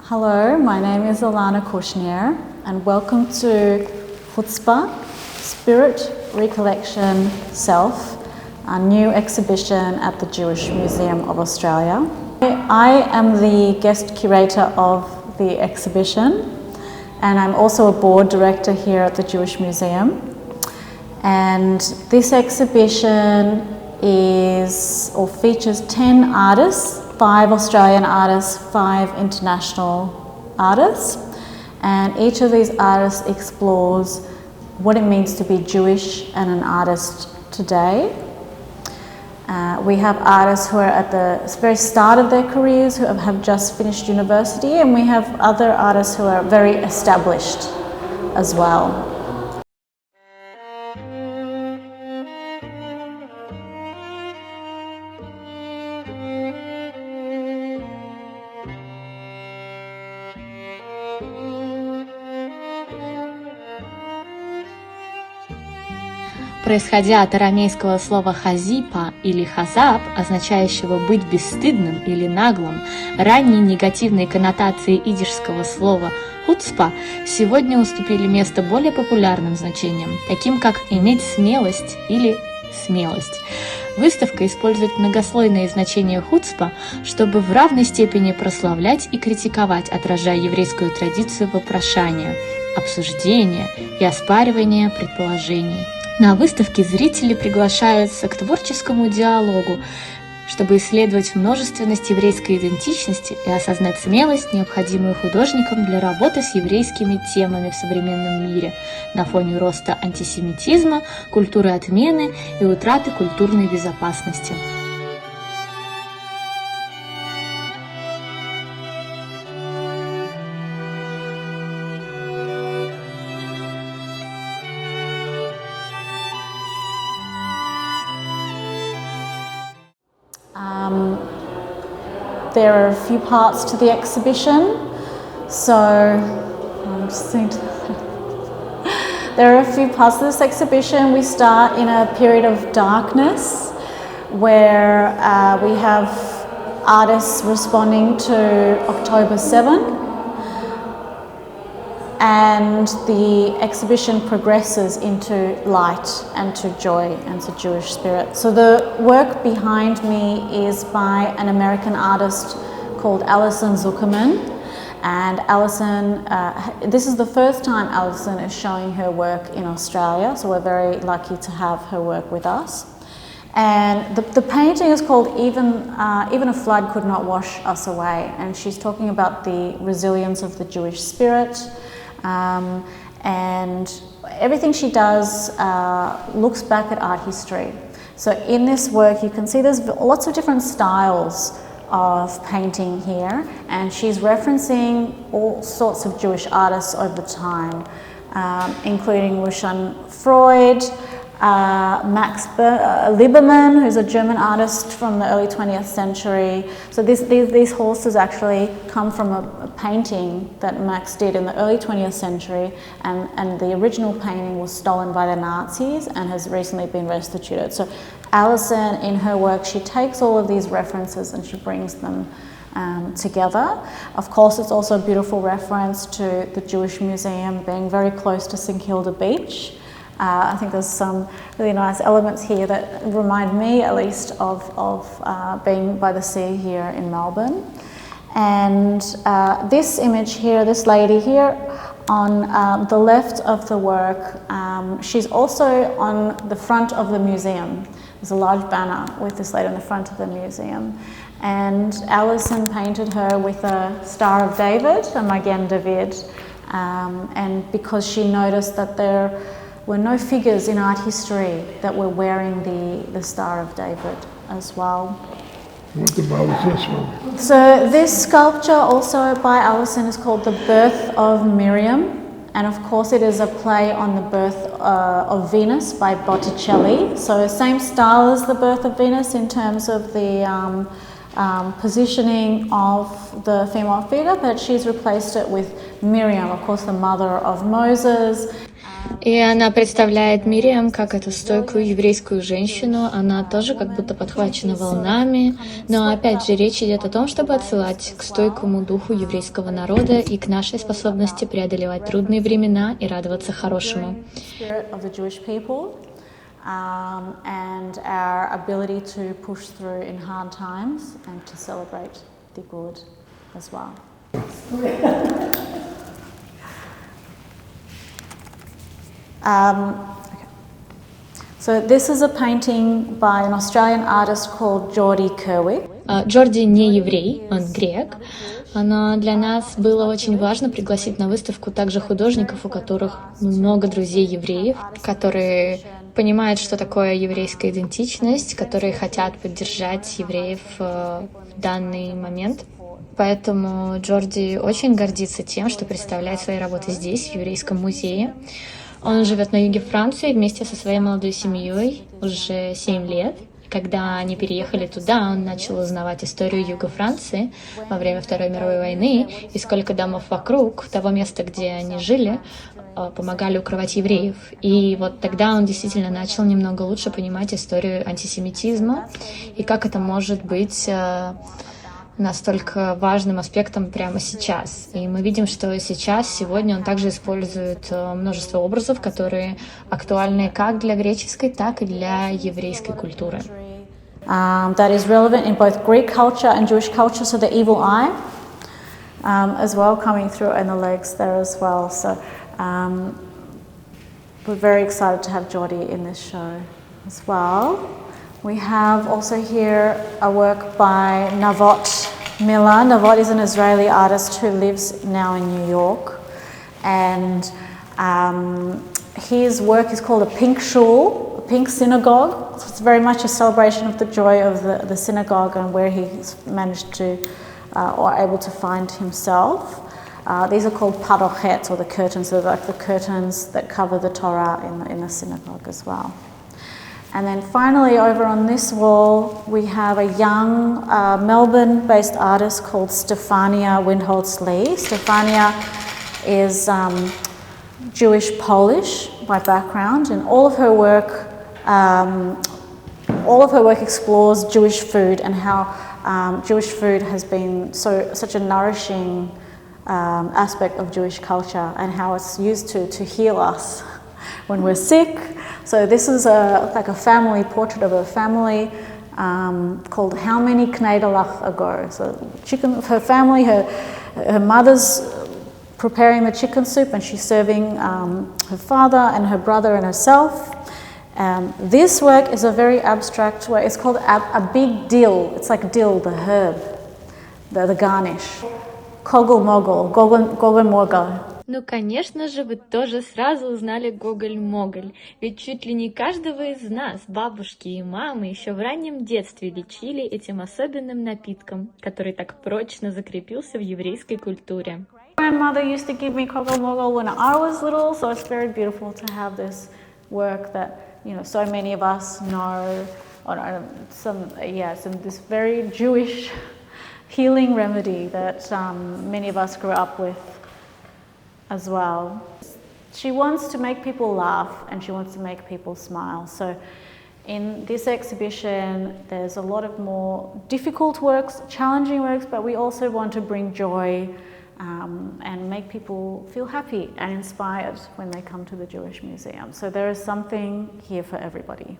Hello, my name is Alana Kushner and welcome to Chutzpah, Spirit, Recollection, Self, a new exhibition at the Jewish Museum of Australia. I am the guest curator of the exhibition and I'm also a board director here at the Jewish Museum. And this exhibition features 10 artists, 5 Australian artists, 5 international artists, and each of these artists explores what it means to be Jewish and an artist today. We have artists who are at the very start of their careers, who have just finished university, and we have other artists who are very established as well. Происходя от арамейского слова «хазипа» или «хазап», означающего «быть бесстыдным» или «наглым», ранние негативные коннотации идишского слова «хуцпа» сегодня уступили место более популярным значениям, таким как «иметь смелость» или «смелость». Выставка использует многослойные значения хуцпа, чтобы в равной степени прославлять и критиковать, отражая еврейскую традицию вопрошания, обсуждения и оспаривания предположений. На выставке зрители приглашаются к творческому диалогу, чтобы исследовать множественность еврейской идентичности и осознать смелость, необходимую художникам для работы с еврейскими темами в современном мире на фоне роста антисемитизма, культуры отмены и утраты культурной безопасности. There are a few parts to the exhibition, so I'm just saying there are a few parts of this exhibition. We start in a period of darkness where we have artists responding to October 7, and the exhibition progresses into light and to joy and to Jewish spirit. So the work behind me is by an American artist called Alison Zuckerman, and Alison, this is the first time Alison is showing her work in Australia, so we're very lucky to have her work with us. And the painting is called Even a Flood Could Not Wash Us Away, and she's talking about the resilience of the Jewish spirit. And everything she does looks back at art history. So in this work you can see there's lots of different styles of painting here, and she's referencing all sorts of Jewish artists over time, including Lucian Freud, Max Liebermann, who's a German artist from the early 20th century. So these horses actually come from a painting that Max did in the early 20th century, and the original painting was stolen by the Nazis and has recently been restituted. So Alison, in her work, she takes all of these references and she brings them together. Of course, it's also a beautiful reference to the Jewish Museum being very close to St Kilda Beach. I think there's some really nice elements here that remind me, at least, of being by the sea here in Melbourne. And this image here, this lady here on the left of the work, she's also on the front of the museum. There's a large banner with this lady on the front of the museum. And Alison painted her with a Star of David, a Magen David, and because she noticed that there were no figures in art history that were wearing the Star of David as well. What about this one? So this sculpture, also by Alison, is called The Birth of Miriam, and of course it is a play on the birth of Venus by Botticelli. So same style as The Birth of Venus in terms of the positioning of the female figure, but she's replaced it with Miriam, of course the mother of Moses. И она представляет Мириам как эту стойкую еврейскую женщину. Она тоже как будто подхвачена волнами. Но опять же, речь идет о том, чтобы отсылать к стойкому духу еврейского народа и к нашей способности преодолевать трудные времена и радоваться хорошему. And our ability to push through in hard times and to celebrate the good as well. Okay. So this is a painting by an Australian artist called Jordi Kerwick. Джорди не еврей, он грек, но для нас было очень важно пригласить на выставку также художников, у которых много друзей евреев, которые понимают, что такое еврейская идентичность, которые хотят поддержать евреев в данный момент. Поэтому Джорди очень гордится тем, что представляет свои работы здесь, в Еврейском музее. Он живет на юге Франции вместе со своей молодой семьей уже 7 лет. Когда они переехали туда, он начал узнавать историю юга Франции во время Второй мировой войны и сколько домов вокруг того места, где они жили, помогали укрывать евреев. И вот тогда он действительно начал немного лучше понимать историю антисемитизма и как это может быть настолько важным аспектом прямо сейчас. И мы видим, что сейчас, сегодня он также использует множество образов, которые актуальны как для греческой, так и для еврейской культуры. That is relevant in both Greek culture and Jewish culture, so the evil eye as well coming through in the legs there as well. So we're very excited to have Jordi in this show as well. We have also here a work by Navot Miller. Navot is an Israeli artist who lives now in New York, and his work is called a pink shul, a pink synagogue. So it's very much a celebration of the joy of the synagogue and where he's managed to or able to find himself. These are called parochet, or the curtains. They're like the curtains that cover the Torah in the synagogue as well. And then finally, over on this wall, we have a young Melbourne-based artist called Stefania Windholz-Lee. Stefania is Jewish-Polish by background, and all of her work explores Jewish food and how Jewish food has been such a nourishing aspect of Jewish culture, and how it's used to heal us when we're sick. So this is like a family portrait of a family called How Many Kneidalach Ago. So her family, her mother's preparing the chicken soup and she's serving her father and her brother and herself. This work is a very abstract work. It's called a big dill. It's like dill, the herb, the garnish. Kogel mogel, gogen morgel. Ну, конечно же, вы тоже сразу узнали Гоголь-Моголь, ведь чуть ли не каждого из нас, бабушки и мамы, еще в раннем детстве лечили этим особенным напитком, который так прочно закрепился в еврейской культуре. Grandmother used to give me kogel mogel when I was little, so it's very beautiful to have this work that, you know, so many of us know, or some this very Jewish healing remedy that many of us grew up with as well. She wants to make people laugh and she wants to make people smile. So in this exhibition, there's a lot of more difficult works, challenging works, but we also want to bring joy and make people feel happy and inspired when they come to the Jewish Museum. So there is something here for everybody.